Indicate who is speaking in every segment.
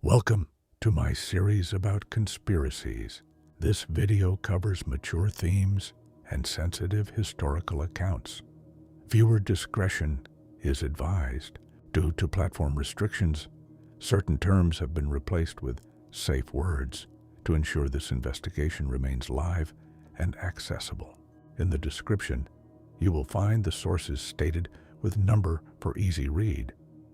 Speaker 1: Welcome to my series about conspiracies. This video covers mature themes and sensitive historical accounts. Viewer discretion is advised. Due to platform restrictions, certain terms have been replaced with safe words to ensure this investigation remains live and accessible. In the description, you will find the sources stated with number for easy read.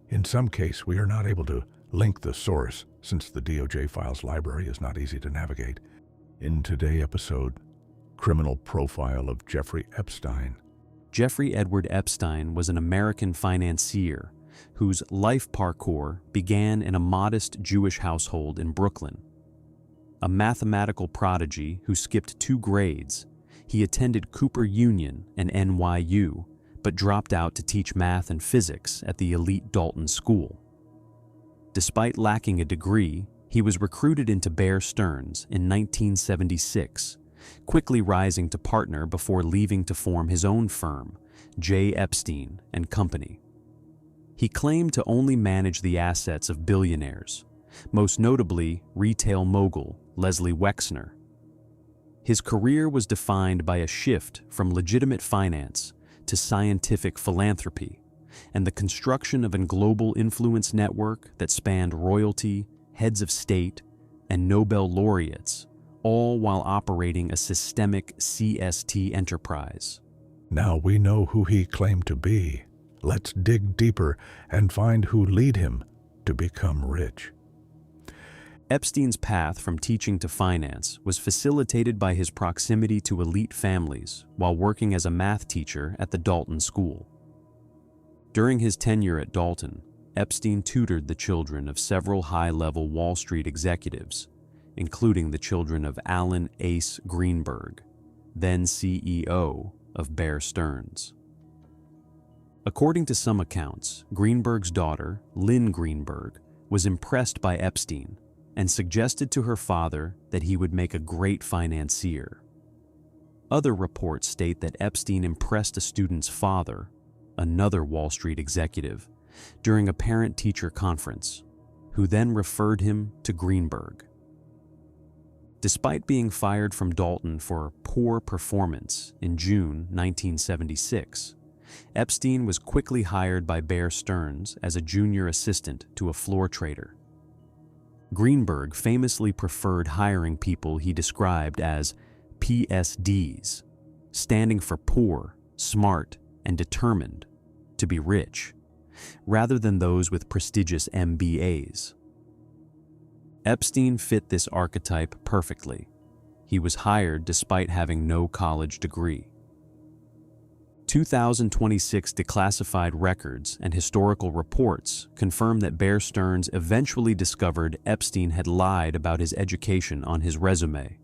Speaker 1: In some case, we are not able to link the source since the DOJ files library is not easy to navigate. In today's episode, criminal profile of Jeffrey Epstein.
Speaker 2: Jeffrey Edward Epstein was an American financier whose life parkour began in a modest Jewish household in Brooklyn. A mathematical prodigy who skipped 2 grades, he attended Cooper Union and NYU, but dropped out to teach math and physics at the elite Dalton School. Despite lacking a degree, he was recruited into Bear Stearns in 1976, quickly rising to partner before leaving to form his own firm, J. Epstein and Company. He claimed to only manage the assets of billionaires, most notably retail mogul Leslie Wexner. His career was defined by a shift from legitimate finance to scientific philanthropy, and the construction of a global influence network that spanned royalty, heads of state, and Nobel laureates, all while operating a systemic CST enterprise.
Speaker 1: Now we know who he claimed to be. Let's dig deeper and find who lead him to become rich.
Speaker 2: Epstein's path from teaching to finance was facilitated by his proximity to elite families while working as a math teacher at the Dalton School. During his tenure at Dalton, Epstein tutored the children of several high-level Wall Street executives, including the children of Alan Ace Greenberg, then CEO of Bear Stearns. According to some accounts, Greenberg's daughter, Lynn Greenberg, was impressed by Epstein and suggested to her father that he would make a great financier. Other reports state that Epstein impressed a student's father, another Wall Street executive, during a parent-teacher conference, who then referred him to Greenberg. Despite being fired from Dalton for poor performance in June 1976, Epstein was quickly hired by Bear Stearns as a junior assistant to a floor trader. Greenberg famously preferred hiring people he described as PSDs, standing for poor, smart, and determined to be rich, rather than those with prestigious MBAs. Epstein fit this archetype perfectly. He was hired despite having no college degree. 2026 declassified records and historical reports confirm that Bear Stearns eventually discovered Epstein had lied about his education on his resume.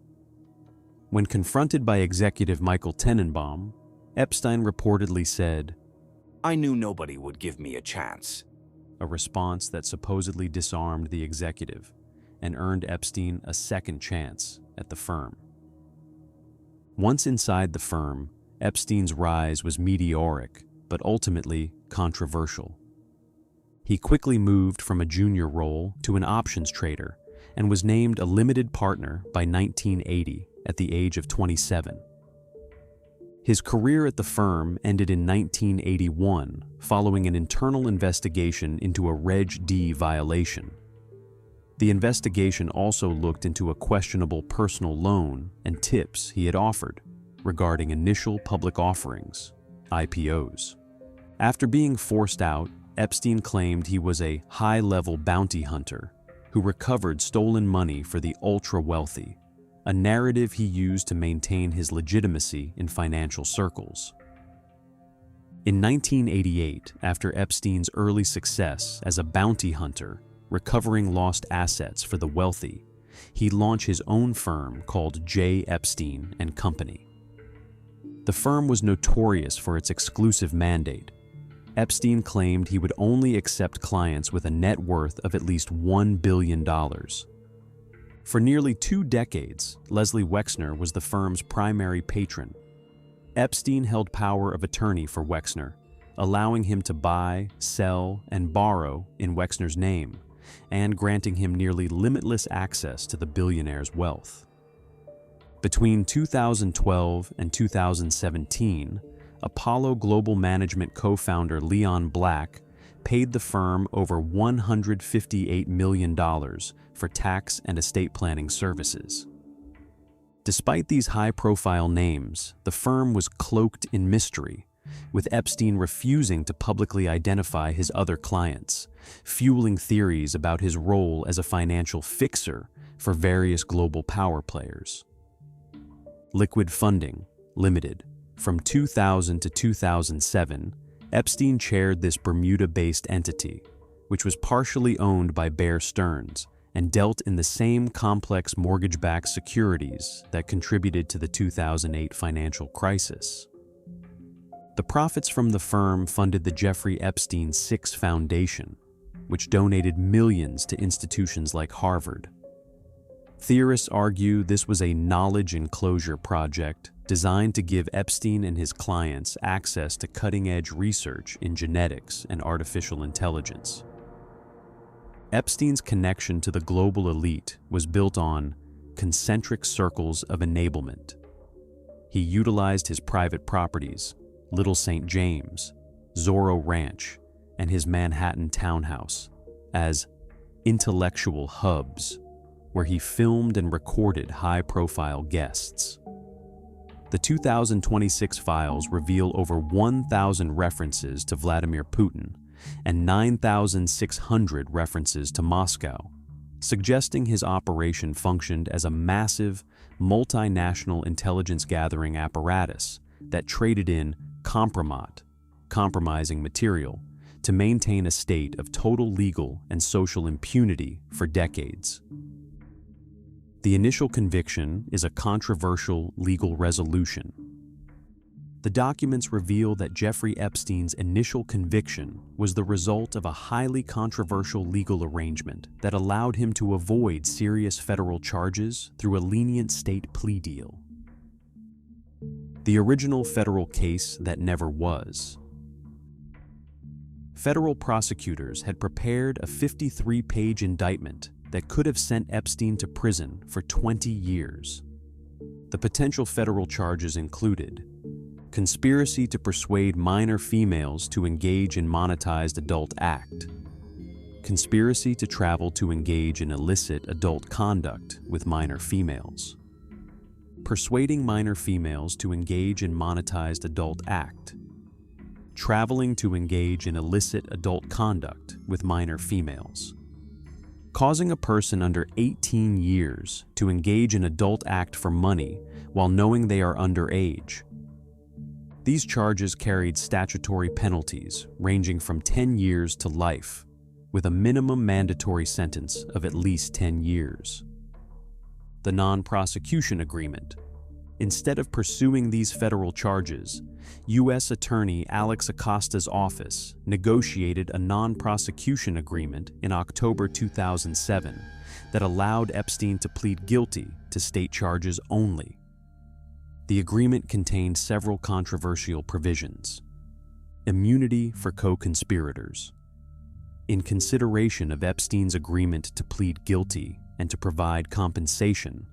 Speaker 2: When confronted by executive Michael Tenenbaum, Epstein reportedly said,
Speaker 3: "I knew nobody would give me a chance,"
Speaker 2: a response that supposedly disarmed the executive and earned Epstein a second chance at the firm. Once inside the firm, Epstein's rise was meteoric, but ultimately controversial. He quickly moved from a junior role to an options trader and was named a limited partner by 1980 at the age of 27. His career at the firm ended in 1981 following an internal investigation into a Reg D violation. The investigation also looked into a questionable personal loan and tips he had offered regarding initial public offerings, IPOs. After being forced out, Epstein claimed he was a high-level bounty hunter who recovered stolen money for the ultra-wealthy, a narrative he used to maintain his legitimacy in financial circles. In 1988, after Epstein's early success as a bounty hunter, recovering lost assets for the wealthy, he launched his own firm called J. Epstein and Company. The firm was notorious for its exclusive mandate. Epstein claimed he would only accept clients with a net worth of at least $1 billion. For nearly 2 decades, Leslie Wexner was the firm's primary patron. Epstein held power of attorney for Wexner, allowing him to buy, sell, and borrow in Wexner's name, and granting him nearly limitless access to the billionaire's wealth. Between 2012 and 2017, Apollo Global Management co-founder Leon Black paid the firm over $158 million for tax and estate planning services. Despite these high-profile names, the firm was cloaked in mystery, with Epstein refusing to publicly identify his other clients, fueling theories about his role as a financial fixer for various global power players. Liquid Funding, Limited. From 2000 to 2007, Epstein chaired this Bermuda-based entity, which was partially owned by Bear Stearns and dealt in the same complex mortgage-backed securities that contributed to the 2008 financial crisis. The profits from the firm funded the Jeffrey Epstein Six Foundation, which donated millions to institutions like Harvard. Theorists argue this was a knowledge enclosure project designed to give Epstein and his clients access to cutting-edge research in genetics and artificial intelligence. Epstein's connection to the global elite was built on concentric circles of enablement. He utilized his private properties, Little St. James, Zorro Ranch, and his Manhattan townhouse, as intellectual hubs, where he filmed and recorded high-profile guests. The 2026 files reveal over 1,000 references to Vladimir Putin and 9,600 references to Moscow, suggesting his operation functioned as a massive, multinational intelligence-gathering apparatus that traded in compromat, compromising material, to maintain a state of total legal and social impunity for decades. The initial conviction is a controversial legal resolution. The documents reveal that Jeffrey Epstein's initial conviction was the result of a highly controversial legal arrangement that allowed him to avoid serious federal charges through a lenient state plea deal. The original federal case that never was. Federal prosecutors had prepared a 53-page indictment that could have sent Epstein to prison for 20 years. The potential federal charges included conspiracy to persuade minor females to engage in monetized adult act, conspiracy to travel to engage in illicit adult conduct with minor females, persuading minor females to engage in monetized adult act, traveling to engage in illicit adult conduct with minor females, causing a person under 18 years to engage in adult act for money while knowing they are underage. These charges carried statutory penalties ranging from 10 years to life, with a minimum mandatory sentence of at least 10 years. The non-prosecution agreement. Instead of pursuing these federal charges, U.S. Attorney Alex Acosta's office negotiated a non-prosecution agreement in October 2007 that allowed Epstein to plead guilty to state charges only. The agreement contained several controversial provisions. Immunity for co-conspirators. In consideration of Epstein's agreement to plead guilty and to provide compensation,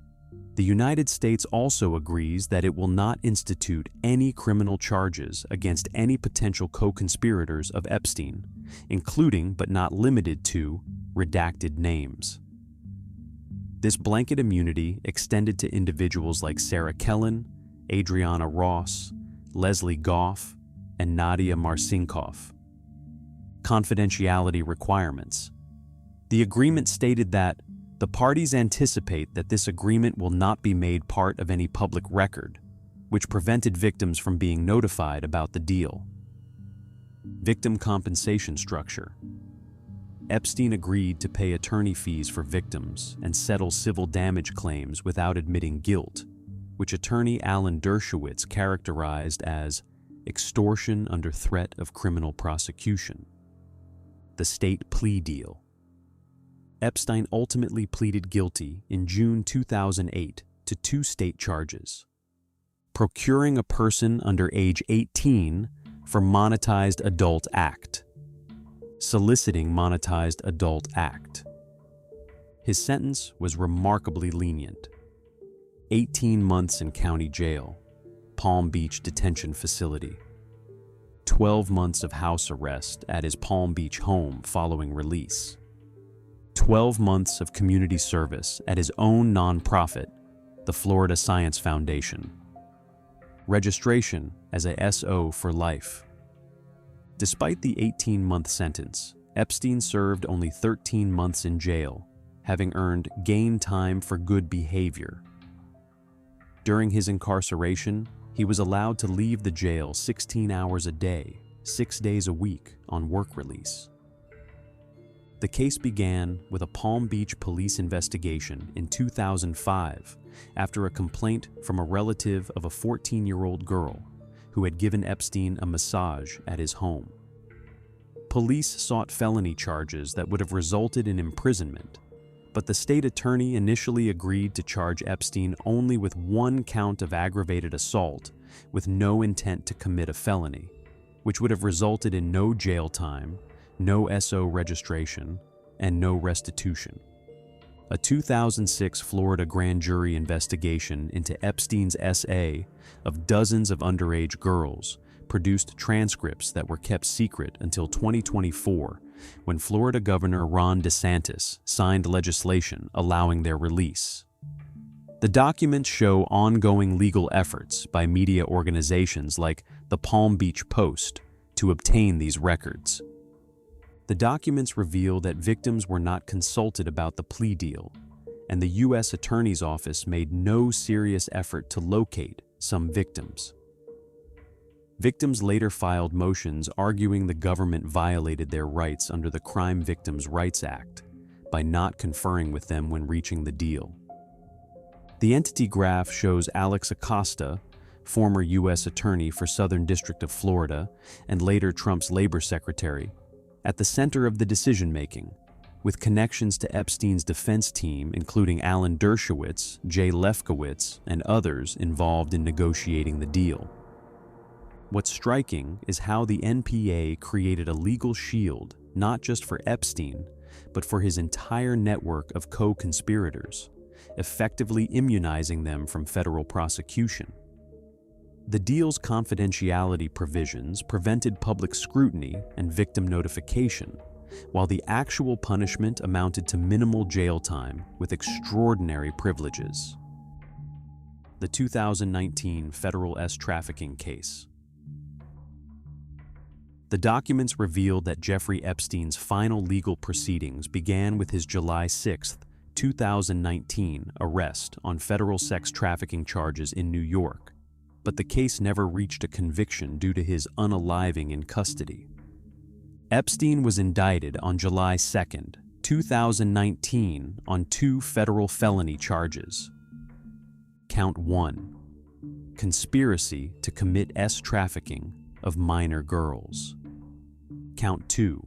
Speaker 2: the United States also agrees that it will not institute any criminal charges against any potential co-conspirators of Epstein, including but not limited to redacted names. This blanket immunity extended to individuals like Sarah Kellen, Adriana Ross, Leslie Goff, and Nadia Marcinkoff. Confidentiality requirements. The agreement stated that the parties anticipate that this agreement will not be made part of any public record, which prevented victims from being notified about the deal. Victim compensation structure. Epstein agreed to pay attorney fees for victims and settle civil damage claims without admitting guilt, which attorney Alan Dershowitz characterized as extortion under threat of criminal prosecution. The state plea deal. Epstein ultimately pleaded guilty in June 2008 to 2 state charges: procuring a person under age 18 for monetized adult act, soliciting monetized adult act. His sentence was remarkably lenient. 18 months in county jail, Palm Beach detention facility. 12 months of house arrest at his Palm Beach home following release. 12 months of community service at his own nonprofit, the Florida Science Foundation. Registration as a SO for life. Despite the 18-month sentence, Epstein served only 13 months in jail, having earned gain time for good behavior. During his incarceration, he was allowed to leave the jail 16 hours a day, 6 days a week on work release. The case began with a Palm Beach police investigation in 2005 after a complaint from a relative of a 14-year-old girl who had given Epstein a massage at his home. Police sought felony charges that would have resulted in imprisonment, but the state attorney initially agreed to charge Epstein only with 1 count of aggravated assault with no intent to commit a felony, which would have resulted in no jail time, no SO registration, and no restitution. A 2006 Florida grand jury investigation into Epstein's SA of dozens of underage girls produced transcripts that were kept secret until 2024, when Florida Governor Ron DeSantis signed legislation allowing their release. The documents show ongoing legal efforts by media organizations like the Palm Beach Post to obtain these records. The documents reveal that victims were not consulted about the plea deal, and the U.S. Attorney's Office made no serious effort to locate some victims. Victims later filed motions arguing the government violated their rights under the Crime Victims' Rights Act by not conferring with them when reaching the deal. The entity graph shows Alex Acosta, former U.S. Attorney for Southern District of Florida and later Trump's Labor Secretary, at the center of the decision-making, with connections to Epstein's defense team including Alan Dershowitz, Jay Lefkowitz, and others involved in negotiating the deal. What's striking is how the NPA created a legal shield not just for Epstein, but for his entire network of co-conspirators, effectively immunizing them from federal prosecution. The deal's confidentiality provisions prevented public scrutiny and victim notification, while the actual punishment amounted to minimal jail time with extraordinary privileges. The 2019 federal trafficking case. The documents revealed that Jeffrey Epstein's final legal proceedings began with his July 6, 2019 arrest on federal sex trafficking charges in New York, but the case never reached a conviction due to his unaliving in custody. Epstein was indicted on July 2, 2019 on 2 federal felony charges. Count 1. Conspiracy to commit trafficking of minor girls. Count 2.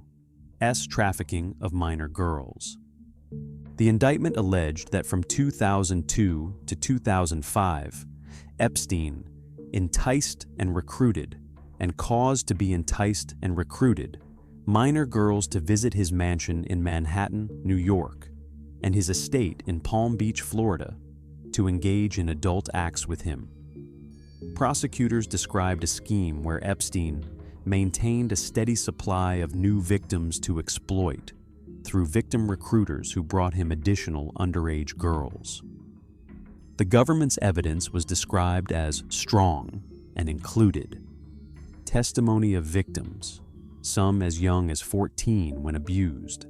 Speaker 2: Trafficking of minor girls. The indictment alleged that from 2002 to 2005, Epstein enticed and recruited, and caused to be enticed and recruited, minor girls to visit his mansion in Manhattan, New York, and his estate in Palm Beach, Florida, to engage in adult acts with him. Prosecutors described a scheme where Epstein maintained a steady supply of new victims to exploit through victim recruiters who brought him additional underage girls. The government's evidence was described as strong and included testimony of victims, some as young as 14 when abused,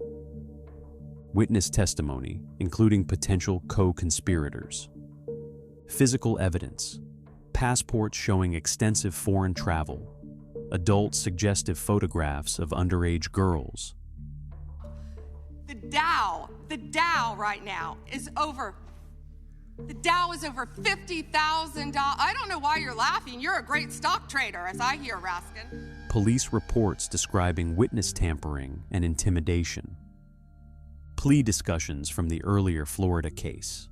Speaker 2: witness testimony, including potential co-conspirators, physical evidence, passports showing extensive foreign travel, adult suggestive photographs of underage girls.
Speaker 4: The Dow right now is over. The Dow is over $50,000. I don't know why you're laughing. You're a great stock trader, as I hear, Raskin.
Speaker 2: Police reports describing witness tampering and intimidation. Plea discussions from the earlier Florida case.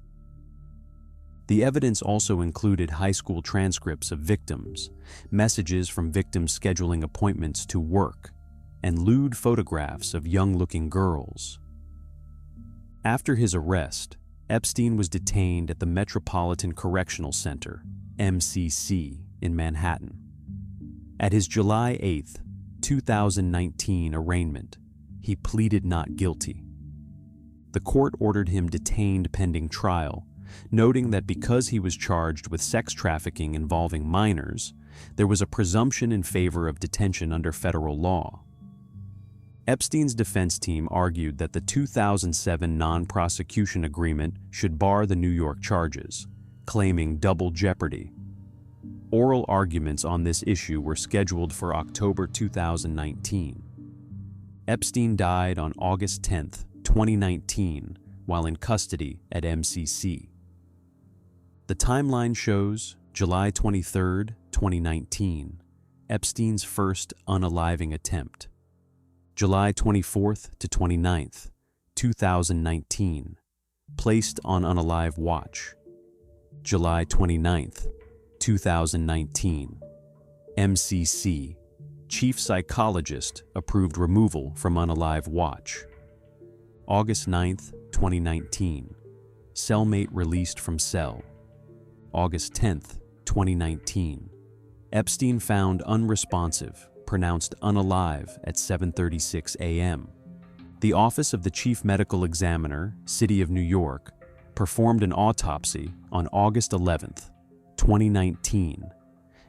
Speaker 2: The evidence also included high school transcripts of victims, messages from victims scheduling appointments to work, and lewd photographs of young-looking girls. After his arrest, Epstein was detained at the Metropolitan Correctional Center, MCC, in Manhattan. At his July 8, 2019 arraignment, he pleaded not guilty. The court ordered him detained pending trial, noting that because he was charged with sex trafficking involving minors, there was a presumption in favor of detention under federal law. Epstein's defense team argued that the 2007 non-prosecution agreement should bar the New York charges, claiming double jeopardy. Oral arguments on this issue were scheduled for October 2019. Epstein died on August 10, 2019, while in custody at MCC. The timeline shows July 23, 2019, Epstein's first unaliving attempt. July 24th to 29th, 2019, placed on unalive watch. July 29th, 2019, MCC, chief psychologist approved removal from unalive watch. August 9th, 2019, cellmate released from cell. August 10th, 2019, Epstein found unresponsive, pronounced unalive at 7:36 a.m. The Office of the Chief Medical Examiner, City of New York, performed an autopsy on August 11th, 2019,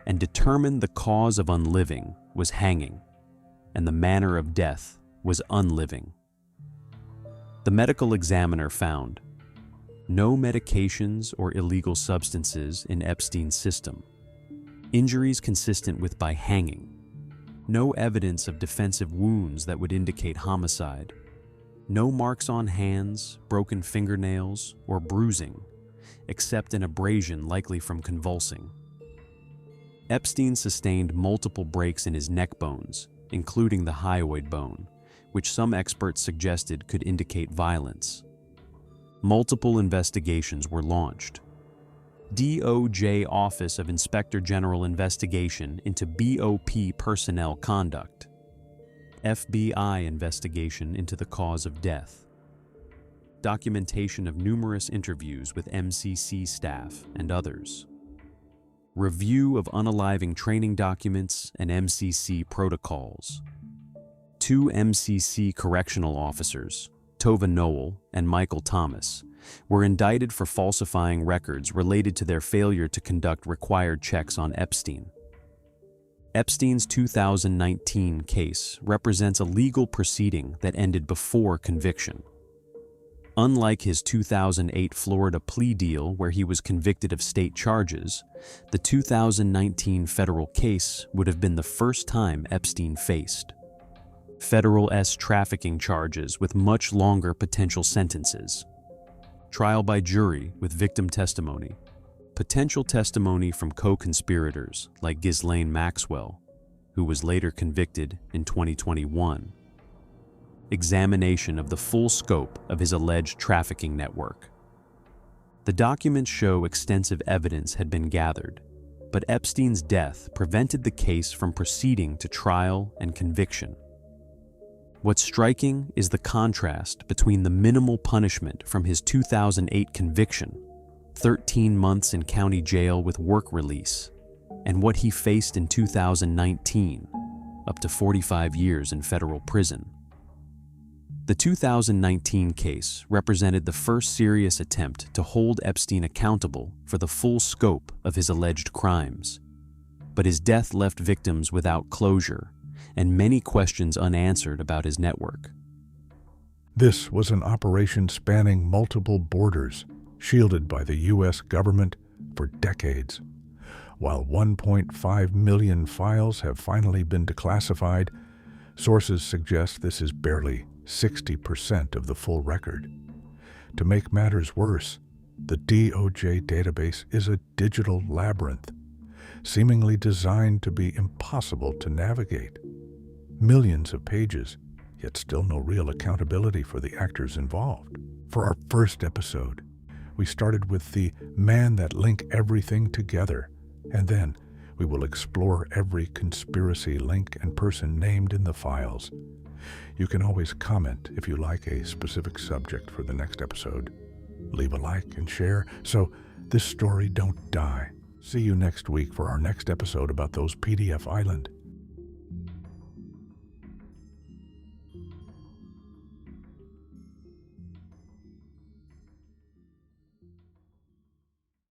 Speaker 2: and determined the cause of unliving was hanging, and the manner of death was unliving. The medical examiner found no medications or illegal substances in Epstein's system, injuries consistent with by hanging, no evidence of defensive wounds that would indicate homicide, no marks on hands, broken fingernails, or bruising, except an abrasion likely from convulsing. Epstein sustained multiple breaks in his neck bones, including the hyoid bone, which some experts suggested could indicate violence. Multiple investigations were launched. DOJ Office of Inspector General investigation into BOP personnel conduct. FBI investigation into the cause of death. Documentation of numerous interviews with MCC staff and others. Review of unaliving training documents and MCC protocols. 2 MCC correctional officers, Tova Noel and Michael Thomas, were indicted for falsifying records related to their failure to conduct required checks on Epstein. Epstein's 2019 case represents a legal proceeding that ended before conviction. Unlike his 2008 Florida plea deal where he was convicted of state charges, the 2019 federal case would have been the first time Epstein faced federal trafficking charges with much longer potential sentences. Trial by jury with victim testimony. Potential testimony from co-conspirators like Ghislaine Maxwell, who was later convicted in 2021. Examination of the full scope of his alleged trafficking network. The documents show extensive evidence had been gathered, but Epstein's death prevented the case from proceeding to trial and conviction. What's striking is the contrast between the minimal punishment from his 2008 conviction, 13 months in county jail with work release, and what he faced in 2019, up to 45 years in federal prison. The 2019 case represented the first serious attempt to hold Epstein accountable for the full scope of his alleged crimes. But his death left victims without closure and many questions unanswered about his network.
Speaker 1: This was an operation spanning multiple borders, shielded by the U.S. government for decades. While 1.5 million files have finally been declassified, sources suggest this is barely 60% of the full record. To make matters worse, the DOJ database is a digital labyrinth, seemingly designed to be impossible to navigate. Millions of pages, yet still no real accountability for the actors involved. For our first episode, we started with the man that linked everything together, and then We will explore every conspiracy link and person named in the files. You can always comment if you like a specific subject for the next episode. Leave a like and share so this story don't die. See you next week for our next episode about those PDF Island.